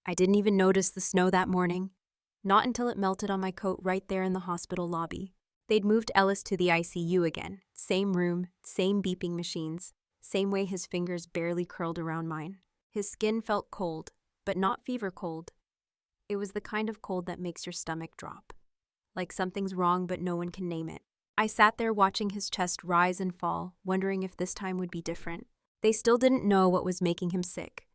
I didn't even notice the snow that morning. Not until it melted on my coat right there in the hospital lobby. They'd moved Ellis to the ICU again. Same room, same beeping machines, same way his fingers barely curled around mine. His skin felt cold, but not fever cold. It was the kind of cold that makes your stomach drop. Like something's wrong but no one can name it. I sat there watching his chest rise and fall, wondering if this time would be different. They still didn't know what was making him sick.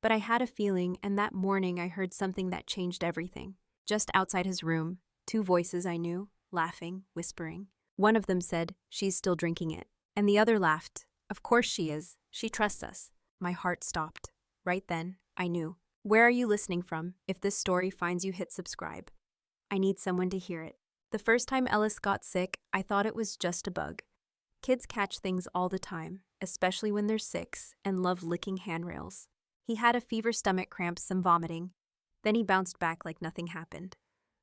But I had a feeling, and that morning I heard something that changed everything. Just outside his room, two voices I knew, laughing, whispering. One of them said, "She's still drinking it." And the other laughed, "Of course she is. She trusts us." My heart stopped. Right then, I knew. Where are you listening from? If this story finds you, hit subscribe. I need someone to hear it. The first time Ellis got sick, I thought it was just a bug. Kids catch things all the time, especially when they're 6, and love licking handrails. He had a fever, stomach cramps, some vomiting. Then he bounced back like nothing happened.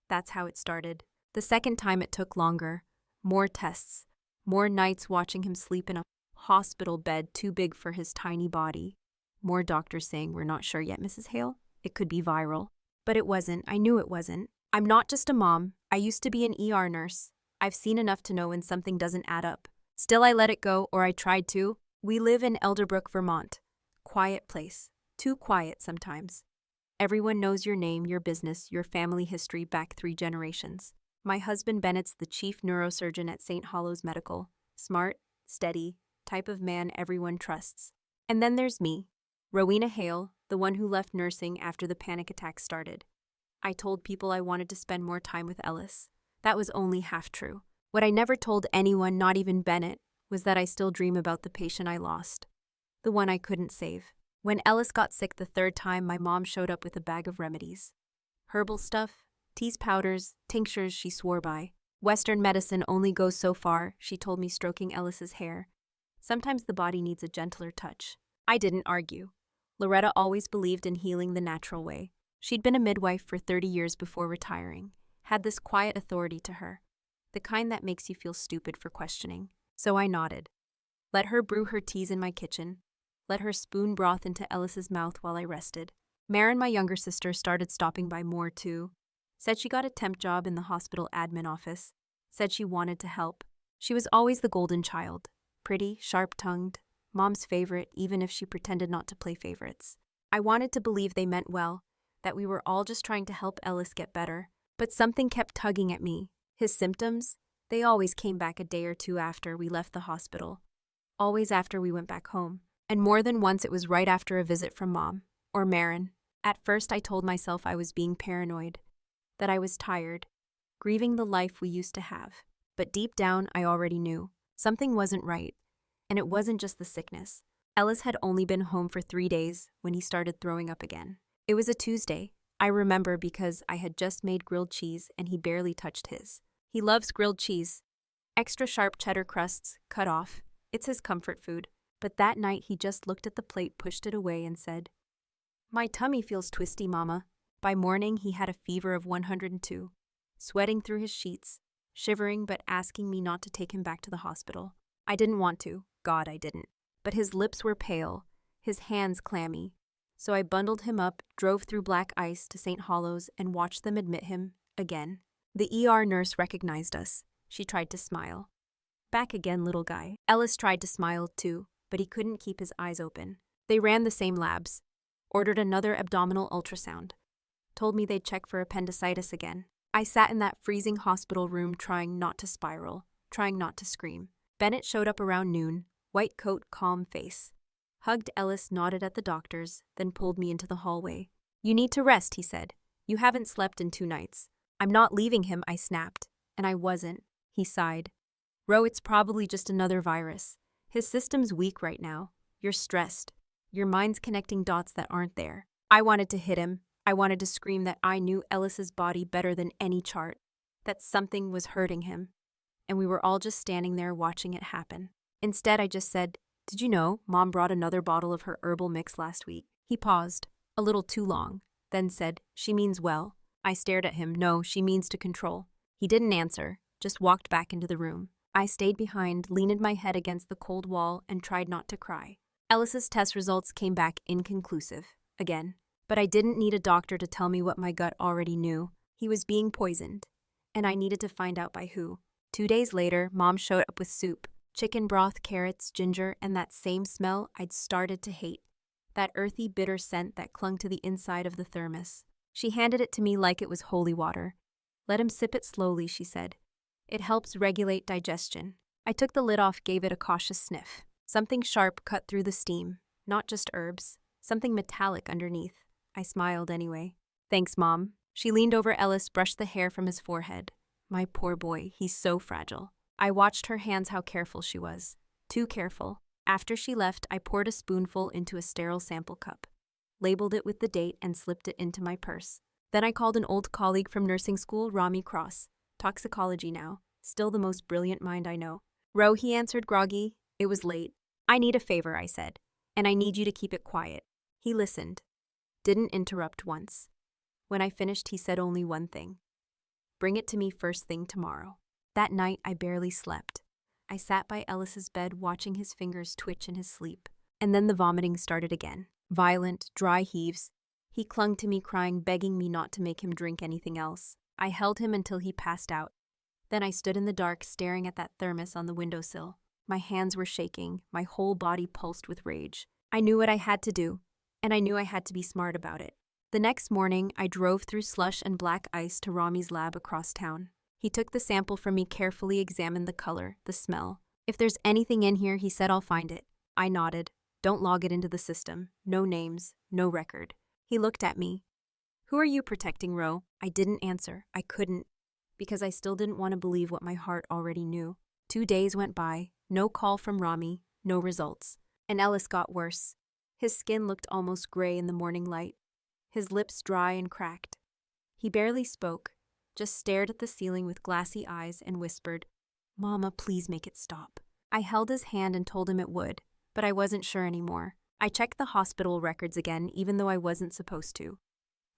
That's how it started. The second time it took longer. More tests. More nights watching him sleep in a hospital bed too big for his tiny body. More doctors saying, "We're not sure yet, Mrs. Hale. It could be viral." But it wasn't. I knew it wasn't. I'm not just a mom. I used to be an ER nurse. I've seen enough to know when something doesn't add up. Still, I let it go, or I tried to. We live in Elderbrook, Vermont. Quiet place. Too quiet sometimes. Everyone knows your name, your business, your family history back 3 generations. My husband Bennett's the chief neurosurgeon at St. Hollow's Medical. Smart, steady, type of man everyone trusts. And then there's me, Rowena Hale, the one who left nursing after the panic attack started. I told people I wanted to spend more time with Ellis. That was only half true. What I never told anyone, not even Bennett, was that I still dream about the patient I lost. The one I couldn't save. When Ellis got sick the 3rd time, my mom showed up with a bag of remedies. Herbal stuff, teas, powders, tinctures she swore by. Western medicine only goes so far, she told me, stroking Ellis's hair. Sometimes the body needs a gentler touch. I didn't argue. Loretta always believed in healing the natural way. She'd been a midwife for 30 years before retiring, had this quiet authority to her, the kind that makes you feel stupid for questioning. So I nodded. Let her brew her teas in my kitchen. Let her spoon broth into Ellis's mouth while I rested. Maren, my younger sister, started stopping by more too. Said she got a temp job in the hospital admin office. Said she wanted to help. She was always the golden child. Pretty, sharp-tongued, mom's favorite, even if she pretended not to play favorites. I wanted to believe they meant well, that we were all just trying to help Ellis get better. But something kept tugging at me. His symptoms, they always came back a day or 2 after we left the hospital. Always after we went back home. And more than once it was right after a visit from Mom, or Maren. At first I told myself I was being paranoid, that I was tired, grieving the life we used to have. But deep down I already knew. Something wasn't right. And it wasn't just the sickness. Ellis had only been home for 3 days when he started throwing up again. It was a Tuesday. I remember because I had just made grilled cheese and he barely touched his. He loves grilled cheese. Extra sharp cheddar crusts, cut off. It's his comfort food. But that night he just looked at the plate, pushed it away, and said, "My tummy feels twisty, Mama." By morning he had a fever of 102, sweating through his sheets, shivering but asking me not to take him back to the hospital. I didn't want to. God, I didn't. But his lips were pale, his hands clammy. So I bundled him up, drove through black ice to St. Hollow's, and watched them admit him again. The ER nurse recognized us. She tried to smile. "Back again, little guy." Ellis tried to smile too, but he couldn't keep his eyes open. They ran the same labs, ordered another abdominal ultrasound, told me they'd check for appendicitis again. I sat in that freezing hospital room trying not to spiral, trying not to scream. Bennett showed up around noon, white coat, calm face. Hugged Ellis, nodded at the doctors, then pulled me into the hallway. "You need to rest," he said. "You haven't slept in 2 nights." "I'm not leaving him," I snapped. And I wasn't. He sighed. "Ro, it's probably just another virus. His system's weak right now. You're stressed. Your mind's connecting dots that aren't there." I wanted to hit him. I wanted to scream that I knew Ellis's body better than any chart, that something was hurting him, and we were all just standing there watching it happen. Instead, I just said, "Did you know Mom brought another bottle of her herbal mix last week?" He paused, a little too long, then said, "She means well." I stared at him. "No, she means to control." He didn't answer, just walked back into the room. I stayed behind, leaned my head against the cold wall, and tried not to cry. Ellis's test results came back inconclusive. Again. But I didn't need a doctor to tell me what my gut already knew. He was being poisoned, and I needed to find out by who. 2 days later, Mom showed up with soup, chicken broth, carrots, ginger, and that same smell I'd started to hate. That earthy, bitter scent that clung to the inside of the thermos. She handed it to me like it was holy water. "Let him sip it slowly," she said. "It helps regulate digestion." I took the lid off, gave it a cautious sniff. Something sharp cut through the steam, not just herbs, something metallic underneath. I smiled anyway. "Thanks, Mom." She leaned over Ellis, brushed the hair from his forehead. My poor boy, he's so fragile. I watched her hands, how careful she was. Too careful. After she left, I poured a spoonful into a sterile sample cup, labeled it with the date, and slipped it into my purse. Then I called an old colleague from nursing school, Rami Cross. Toxicology now. Still the most brilliant mind I know. "Ro," he answered, groggy. It was late. "I need a favor," I said, "and I need you to keep it quiet." He listened. Didn't interrupt once. When I finished, he said only one thing. "Bring it to me first thing tomorrow." That night, I barely slept. I sat by Ellis's bed, watching his fingers twitch in his sleep. And then the vomiting started again. Violent, dry heaves. He clung to me, crying, begging me not to make him drink anything else. I held him until he passed out. Then I stood in the dark, staring at that thermos on the windowsill. My hands were shaking, my whole body pulsed with rage. I knew what I had to do, and I knew I had to be smart about it. The next morning, I drove through slush and black ice to Rami's lab across town. He took the sample from me, carefully examined the color, the smell. "If there's anything in here," he said, "I'll find it." I nodded. "Don't log it into the system. No names, no record." He looked at me. "Who are you protecting, Ro?" I didn't answer. I couldn't, because I still didn't want to believe what my heart already knew. 2 days went by, no call from Rami, no results. And Ellis got worse. His skin looked almost gray in the morning light, his lips dry and cracked. He barely spoke, just stared at the ceiling with glassy eyes and whispered, "Mama, please make it stop." I held his hand and told him it would, but I wasn't sure anymore. I checked the hospital records again, even though I wasn't supposed to.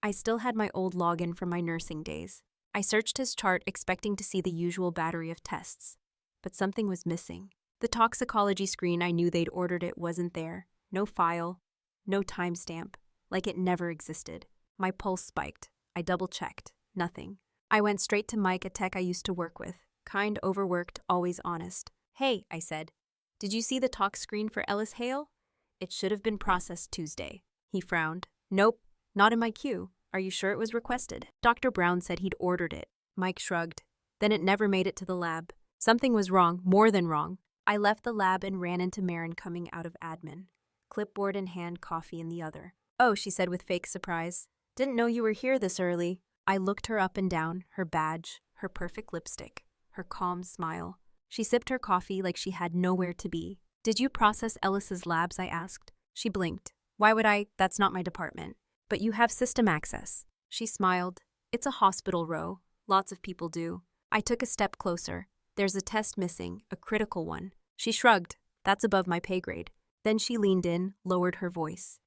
I still had my old login from my nursing days. I searched his chart, expecting to see the usual battery of tests. But something was missing. The toxicology screen I knew they'd ordered it wasn't there. No file, no timestamp, like it never existed. My pulse spiked. I double-checked. Nothing. I went straight to Mike, a tech I used to work with. Kind, overworked, always honest. "Hey," I said, "did you see the tox screen for Ellis Hale? It should have been processed Tuesday." He frowned. "Nope, not in my queue. Are you sure it was requested?" Dr. Brown said he'd ordered it. Mike shrugged. "Then it never made it to the lab." Something was wrong, more than wrong. I left the lab and ran into Marin coming out of admin. Clipboard in hand, coffee in the other. "Oh," she said with fake surprise. "Didn't know you were here this early." I looked her up and down, her badge, her perfect lipstick, her calm smile. She sipped her coffee like she had nowhere to be. "Did you process Ellis's labs?" I asked. She blinked. "Why would I? That's not my department." "But you have system access." She smiled. "It's a hospital, Ro. Lots of people do." I took a step closer. "There's a test missing, a critical one." She shrugged. "That's above my pay grade." Then she leaned in, lowered her voice.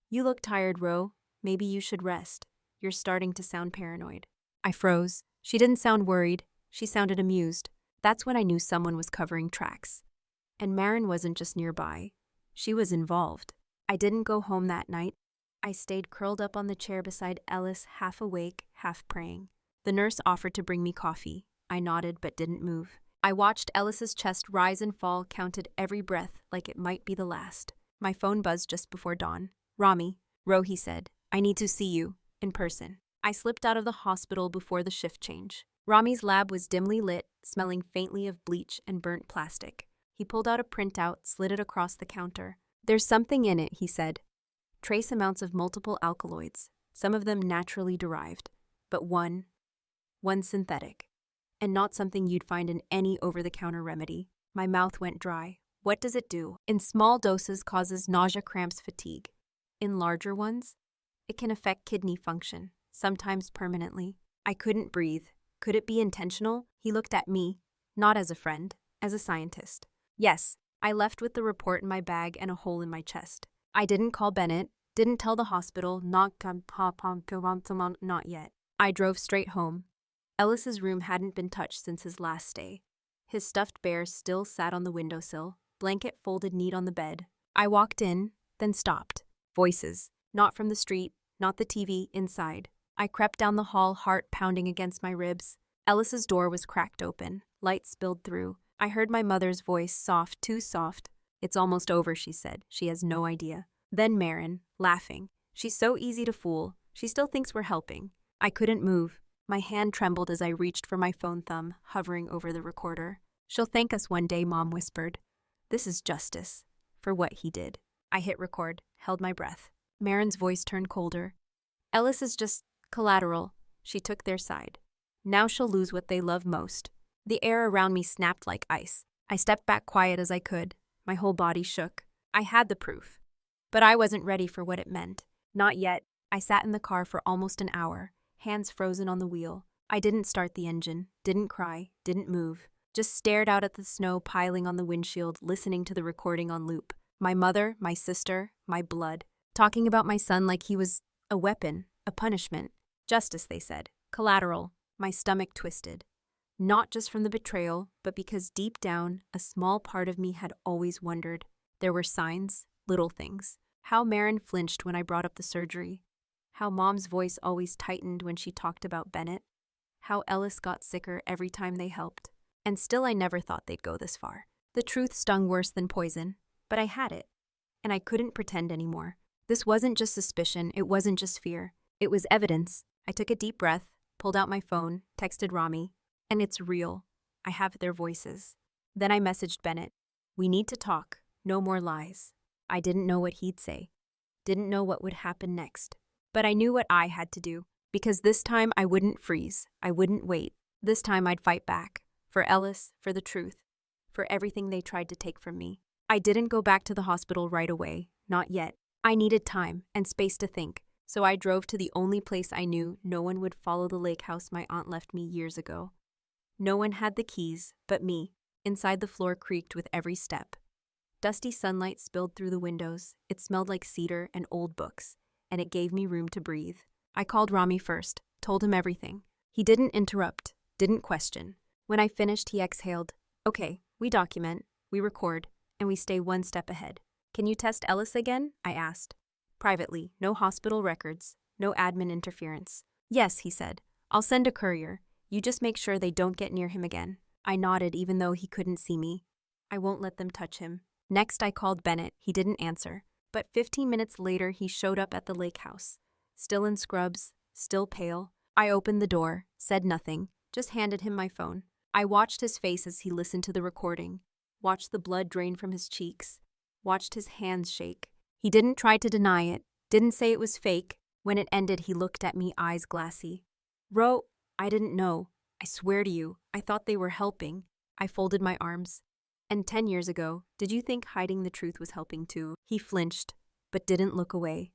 "You look tired, Ro. Maybe you should rest. You're starting to sound paranoid." I froze. She didn't sound worried. She sounded amused. That's when I knew someone was covering tracks. And Marin wasn't just nearby. She was involved. I didn't go home that night. I stayed curled up on the chair beside Ellis, half awake, half praying. The nurse offered to bring me coffee. I nodded but didn't move. I watched Ellis's chest rise and fall, counted every breath like it might be the last. My phone buzzed just before dawn. "Rami." "Ro," he said. "I need to see you. In person." I slipped out of the hospital before the shift change. Rami's lab was dimly lit, smelling faintly of bleach and burnt plastic. He pulled out a printout, slid it across the counter. "There's something in it," he said. "Trace amounts of multiple alkaloids, some of them naturally derived, but one synthetic. And not something you'd find in any over-the-counter remedy." My mouth went dry. "What does it do?" "In small doses causes nausea, cramps, fatigue. In larger ones, it can affect kidney function, sometimes permanently." I couldn't breathe. Could it be intentional? He looked at me, not as a friend, as a scientist. "Yes." I left with the report in my bag and a hole in my chest. I didn't call Bennett, didn't tell the hospital, not yet. I drove straight home. Ellis's room hadn't been touched since his last day. His stuffed bear still sat on the windowsill, blanket folded neat on the bed. I walked in, then stopped. Voices. Not from the street, not the TV, inside. I crept down the hall, heart pounding against my ribs. Ellis's door was cracked open. Light spilled through. I heard my mother's voice, soft, too soft. "It's almost over," she said. She has no idea. Then Marin, laughing. "She's so easy to fool. She still thinks we're helping." I couldn't move. My hand trembled as I reached for my phone thumb, hovering over the recorder. "She'll thank us one day," Mom whispered. "This is justice for what he did." I hit record, held my breath. Marin's voice turned colder. "Ellis is just collateral." She took their side. "Now she'll lose what they love most." The air around me snapped like ice. I stepped back quiet as I could. My whole body shook. I had the proof. But I wasn't ready for what it meant. Not yet. I sat in the car for almost an hour, hands frozen on the wheel. I didn't start the engine, didn't cry, didn't move. Just stared out at the snow piling on the windshield, listening to the recording on loop. My mother, my sister, my blood. Talking about my son like he was a weapon, a punishment. Justice, they said. Collateral. My stomach twisted. Not just from the betrayal, but because deep down, a small part of me had always wondered. There were signs, little things. How Marin flinched when I brought up the surgery. How Mom's voice always tightened when she talked about Bennett. How Ellis got sicker every time they helped. And still I never thought they'd go this far. The truth stung worse than poison, but I had it. And I couldn't pretend anymore. This wasn't just suspicion, it wasn't just fear. It was evidence. I took a deep breath, pulled out my phone, texted Rami. And it's real. I have their voices. Then I messaged Bennett. "We need to talk. No more lies." I didn't know what he'd say. Didn't know what would happen next. But I knew what I had to do. Because this time I wouldn't freeze. I wouldn't wait. This time I'd fight back. For Ellis, for the truth. For everything they tried to take from me. I didn't go back to the hospital right away. Not yet. I needed time and space to think. So I drove to the only place I knew no one would follow, the lake house my aunt left me years ago. No one had the keys but me. Inside, the floor creaked with every step. Dusty sunlight spilled through the windows. It smelled like cedar and old books, and it gave me room to breathe. I called Rami first, told him everything. He didn't interrupt, didn't question. When I finished, he exhaled. "Okay, we document, we record, and we stay one step ahead." "Can you test Ellis again?" I asked. Privately, no hospital records, no admin interference. "Yes," he said. "I'll send a courier. You just make sure they don't get near him again." I nodded even though he couldn't see me. "I won't let them touch him." Next, I called Bennett. He didn't answer. But 15 minutes later, he showed up at the lake house. Still in scrubs, still pale. I opened the door, said nothing, just handed him my phone. I watched his face as he listened to the recording, watched the blood drain from his cheeks, watched his hands shake. He didn't try to deny it, didn't say it was fake. When it ended, he looked at me, eyes glassy. I didn't know. I swear to you, I thought they were helping." I folded my arms. "And 10 years ago, did you think hiding the truth was helping too?" He flinched, but didn't look away.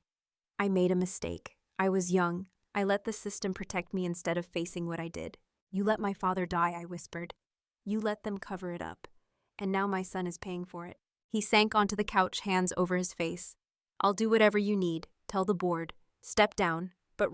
"I made a mistake. I was young. I let the system protect me instead of facing what I did." "You let my father die," I whispered. "You let them cover it up. And now my son is paying for it." He sank onto the couch, hands over his face. "I'll do whatever you need. Tell the board. Step down. But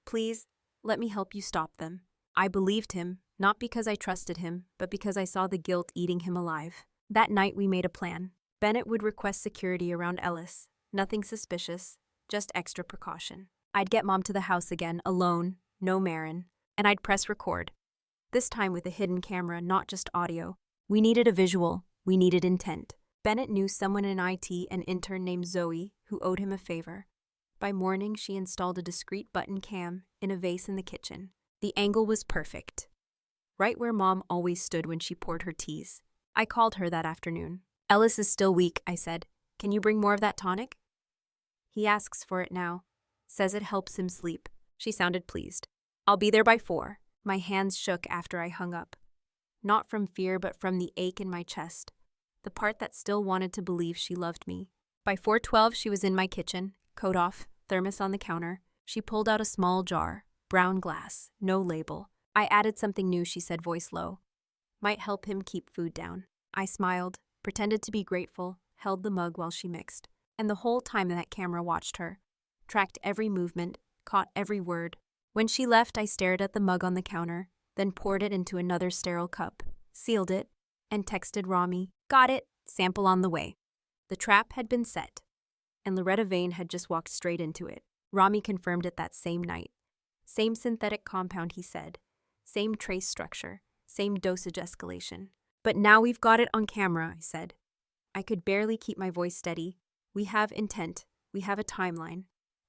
please, let me help you stop them." I believed him, not because I trusted him, but because I saw the guilt eating him alive. That night we made a plan. Bennett would request security around Ellis. Nothing suspicious, just extra precaution. I'd get Mom to the house again, alone, no Marin, and I'd press record. This time with a hidden camera, not just audio. We needed a visual, we needed intent. Bennett knew someone in IT, an intern named Zoe, who owed him a favor. By morning, she installed a discreet button cam in a vase in the kitchen. The angle was perfect. Right where Mom always stood when she poured her teas. I called her that afternoon. "Ellis is still weak," I said. "Can you bring more of that tonic?" "He asks for it now. Says it helps him sleep." She sounded pleased. "I'll be there by 4. My hands shook after I hung up. Not from fear, but from the ache in my chest. The part that still wanted to believe she loved me. By 4:12, she was in my kitchen, coat off, thermos on the counter. She pulled out a small jar, brown glass, no label. "I added something new," she said, voice low. "Might help him keep food down." I smiled, pretended to be grateful, held the mug while she mixed. And the whole time that camera watched her, tracked every movement, caught every word. When she left, I stared at the mug on the counter, then poured it into another sterile cup, sealed it, and texted Rami, "Got it, sample on the way." The trap had been set, and Loretta Vane had just walked straight into it. Rami confirmed it that same night. Same synthetic compound, he said. Same trace structure. Same dosage escalation. But now we've got it on camera, I said. I could barely keep my voice steady. We have intent. We have a timeline.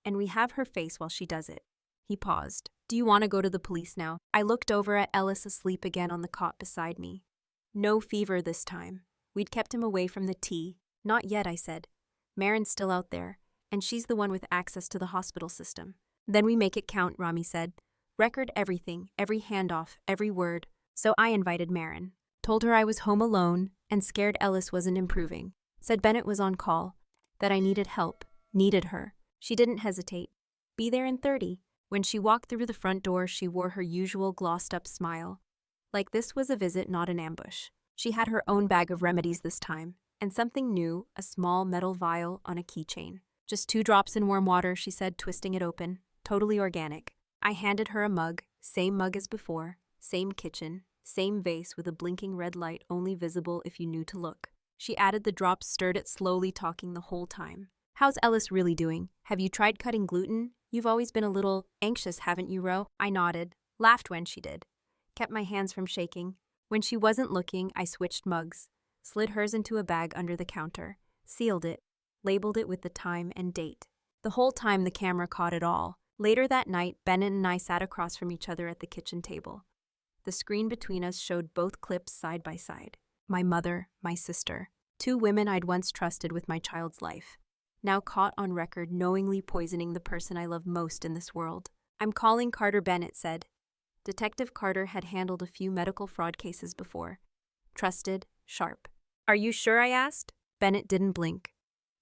And we have her face while she does it. He paused. Do you want to go to the police now? I looked over at Ellis asleep again on the cot beside me. No fever this time. We'd kept him away from the tea. Not yet, I said. Marin's still out there, and she's the one with access to the hospital system. Then we make it count, Rami said. Record everything, every handoff, every word. So I invited Marin. Told her I was home alone and scared Ellis wasn't improving. Said Bennett was on call. That I needed help. Needed her. She didn't hesitate. Be there in 30. When she walked through the front door, she wore her usual glossed-up smile. Like this was a visit, not an ambush. She had her own bag of remedies this time, and something new, a small metal vial on a keychain. Just 2 drops in warm water, she said, twisting it open. Totally organic. I handed her a mug, same mug as before, same kitchen, same vase with a blinking red light only visible if you knew to look. She added the drops, stirred it slowly, talking the whole time. How's Ellis really doing? Have you tried cutting gluten? You've always been a little anxious, haven't you, Ro? I nodded, laughed when she did. Kept my hands from shaking. When she wasn't looking, I switched mugs, slid hers into a bag under the counter, sealed it, labeled it with the time and date. The whole time the camera caught it all. Later that night, Bennett and I sat across from each other at the kitchen table. The screen between us showed both clips side by side. My mother, my sister, 2 women I'd once trusted with my child's life. Now caught on record knowingly poisoning the person I love most in this world. I'm calling Carter, Bennett said. Detective Carter had handled a few medical fraud cases before. Trusted, sharp. Are you sure, I asked? Bennett didn't blink.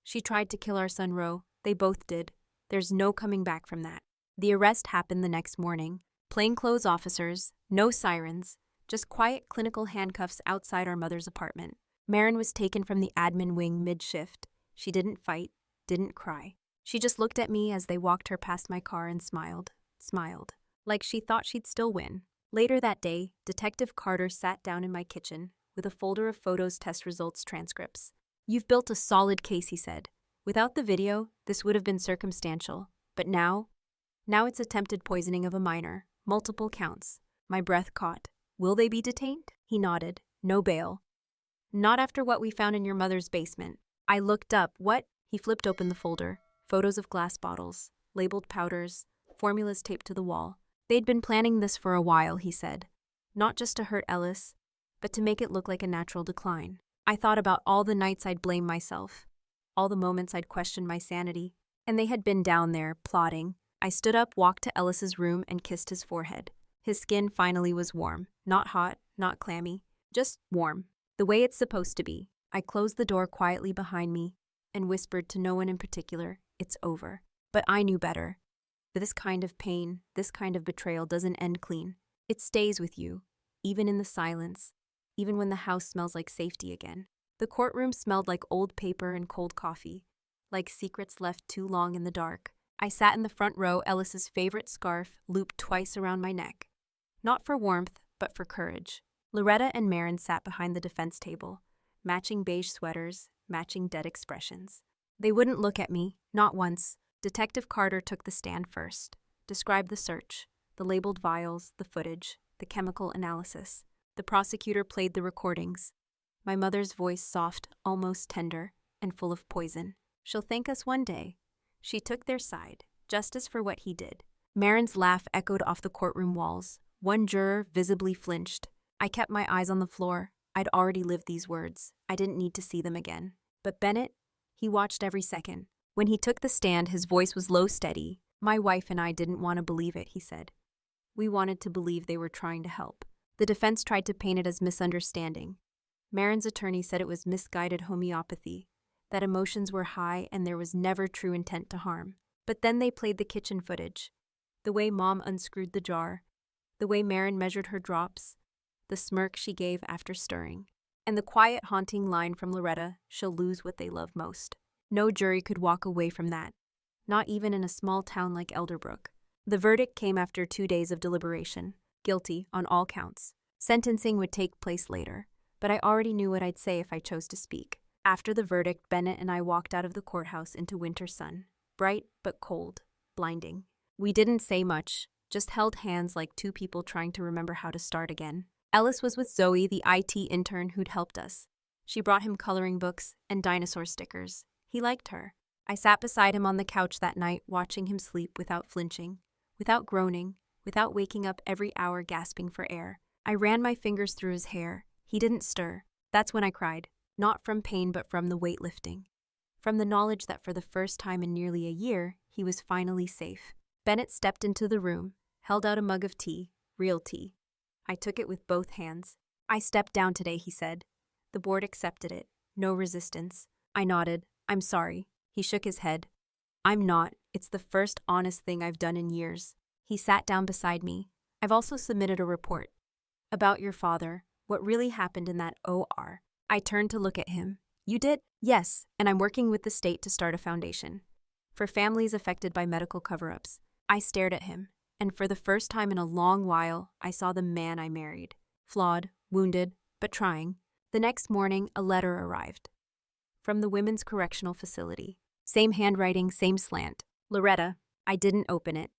She tried to kill our son, Ro. They both did. There's no coming back from that. The arrest happened the next morning. Plainclothes officers, no sirens, just quiet clinical handcuffs outside our mother's apartment. Marin was taken from the admin wing mid-shift. She didn't fight, didn't cry. She just looked at me as they walked her past my car and smiled, like she thought she'd still win. Later that day, Detective Carter sat down in my kitchen with a folder of photos, test results, transcripts. You've built a solid case, he said. Without the video, this would have been circumstantial. But now it's attempted poisoning of a minor, multiple counts. My breath caught. Will they be detained? He nodded. No bail. Not after what we found in your mother's basement. I looked up. What? He flipped open the folder. Photos of glass bottles, labeled powders, formulas taped to the wall. They'd been planning this for a while, he said. Not just to hurt Ellis, but to make it look like a natural decline. I thought about all the nights I'd blame myself, all the moments I'd questioned my sanity, and they had been down there, plotting. I stood up, walked to Ellis's room, and kissed his forehead. His skin finally was warm. Not hot, not clammy, just warm. The way it's supposed to be. I closed the door quietly behind me and whispered to no one in particular, it's over. But I knew better. This kind of pain, this kind of betrayal doesn't end clean. It stays with you, even in the silence, even when the house smells like safety again. The courtroom smelled like old paper and cold coffee, like secrets left too long in the dark. I sat in the front row, Ellis's favorite scarf looped twice around my neck. Not for warmth, but for courage. Loretta and Marin sat behind the defense table, matching beige sweaters, matching dead expressions. They wouldn't look at me, not once. Detective Carter took the stand first, described the search, the labeled vials, the footage, the chemical analysis. The prosecutor played the recordings. My mother's voice soft, almost tender, and full of poison. She'll thank us one day. She took their side, justice for what he did. Marin's laugh echoed off the courtroom walls. One juror visibly flinched. I kept my eyes on the floor. I'd already lived these words. I didn't need to see them again. But Bennett, he watched every second. When he took the stand, his voice was low, steady. My wife and I didn't want to believe it, he said. We wanted to believe they were trying to help. The defense tried to paint it as misunderstanding. Marin's attorney said it was misguided homeopathy, that emotions were high and there was never true intent to harm. But then they played the kitchen footage. The way Mom unscrewed the jar, the way Marin measured her drops, the smirk she gave after stirring, and the quiet, haunting line from Loretta, she'll lose what they love most. No jury could walk away from that, not even in a small town like Elderbrook. The verdict came after 2 days of deliberation, guilty on all counts. Sentencing would take place later, but I already knew what I'd say if I chose to speak. After the verdict, Bennett and I walked out of the courthouse into winter sun, bright but cold. blinding. We didn't say much, just held hands like two people trying to remember how to start again. Ellis was with Zoe, the IT intern who'd helped us. She brought him coloring books and dinosaur stickers. He liked her. I sat beside him on the couch that night, watching him sleep without flinching, without groaning, without waking up every hour gasping for air. I ran my fingers through his hair. He didn't stir. That's when I cried, not from pain but from the weight lifting. From the knowledge that for the first time in nearly a year, he was finally safe. Bennett stepped into the room, held out a mug of tea, real tea. I took it with both hands. "I stepped down today," he said. The board accepted it. No resistance. I nodded. "I'm sorry." He shook his head. "I'm not. It's the first honest thing I've done in years." He sat down beside me. "I've also submitted a report. About your father. What really happened in that OR." I turned to look at him. "You did?" "Yes, and I'm working with the state to start a foundation for families affected by medical cover-ups." I stared at him, and for the first time in a long while, I saw the man I married. Flawed, wounded, but trying. The next morning, a letter arrived. From the Women's Correctional Facility. Same handwriting, same slant. Loretta. I didn't open it.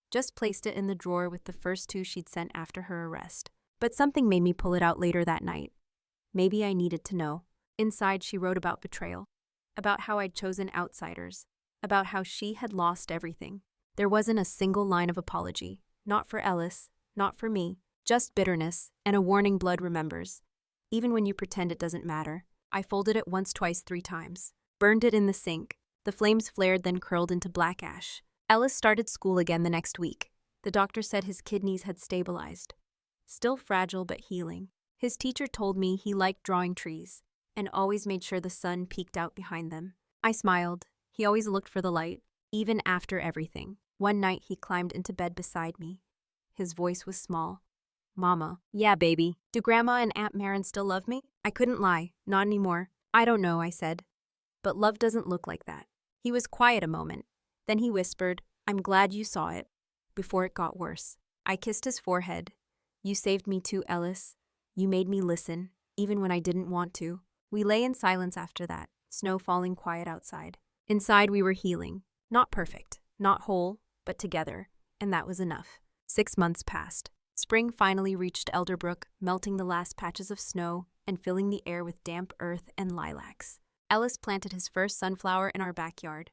Just placed it in the drawer with the first two she'd sent after her arrest. But something made me pull it out later that night. Maybe I needed to know. Inside, she wrote about betrayal. About how I'd chosen outsiders. About how she had lost everything. There wasn't a single line of apology. Not for Ellis, not for me. Just bitterness, and a warning blood remembers. Even when you pretend it doesn't matter. I folded it once, twice, 3 times. Burned it in the sink. The flames flared, then curled into black ash. Ellis started school again the next week. The doctor said his kidneys had stabilized. Still fragile but healing. His teacher told me he liked drawing trees, and always made sure the sun peeked out behind them. I smiled. He always looked for the light, even after everything. One night he climbed into bed beside me. His voice was small. "Mama." "Yeah, baby. Do Grandma and Aunt Marin still love me?" I couldn't lie. "Not anymore." "I don't know," I said. "But love doesn't look like that." He was quiet a moment. Then he whispered, "I'm glad you saw it," before it got worse. I kissed his forehead. "You saved me too, Ellis. You made me listen, even when I didn't want to." We lay in silence after that, snow falling quiet outside. Inside we were healing. Not perfect, not whole, but together, and that was enough. 6 months passed. Spring finally reached Elderbrook, melting the last patches of snow and filling the air with damp earth and lilacs. Ellis planted his first sunflower in our backyard.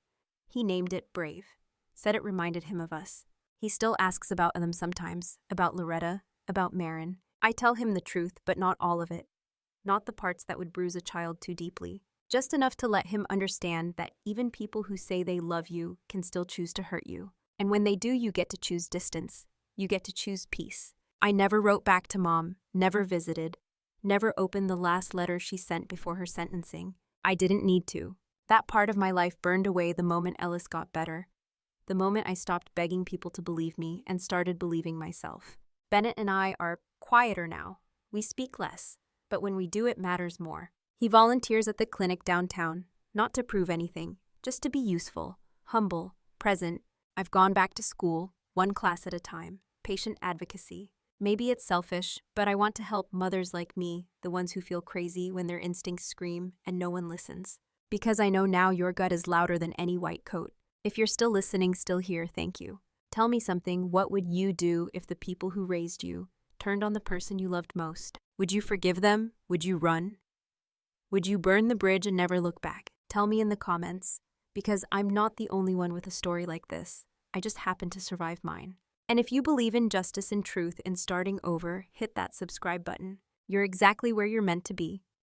He named it Brave. Said it reminded him of us. He still asks about them sometimes, about Loretta, about Marin. I tell him the truth, but not all of it. Not the parts that would bruise a child too deeply. Just enough to let him understand that even people who say they love you can still choose to hurt you. And when they do, you get to choose distance. You get to choose peace. I never wrote back to Mom, never visited, never opened the last letter she sent before her sentencing. I didn't need to. That part of my life burned away the moment Ellis got better. The moment I stopped begging people to believe me and started believing myself. Bennett and I are quieter now. We speak less, but when we do, it matters more. He volunteers at the clinic downtown, not to prove anything, just to be useful, humble, present. I've gone back to school, 1 class at a time, patient advocacy. Maybe it's selfish, but I want to help mothers like me, the ones who feel crazy when their instincts scream and no one listens. Because I know now your gut is louder than any white coat. If you're still listening, still here, thank you. Tell me something. What would you do if the people who raised you turned on the person you loved most? Would you forgive them? Would you run? Would you burn the bridge and never look back? Tell me in the comments, because I'm not the only one with a story like this. I just happen to survive mine. And if you believe in justice and truth and starting over, hit that subscribe button. You're exactly where you're meant to be.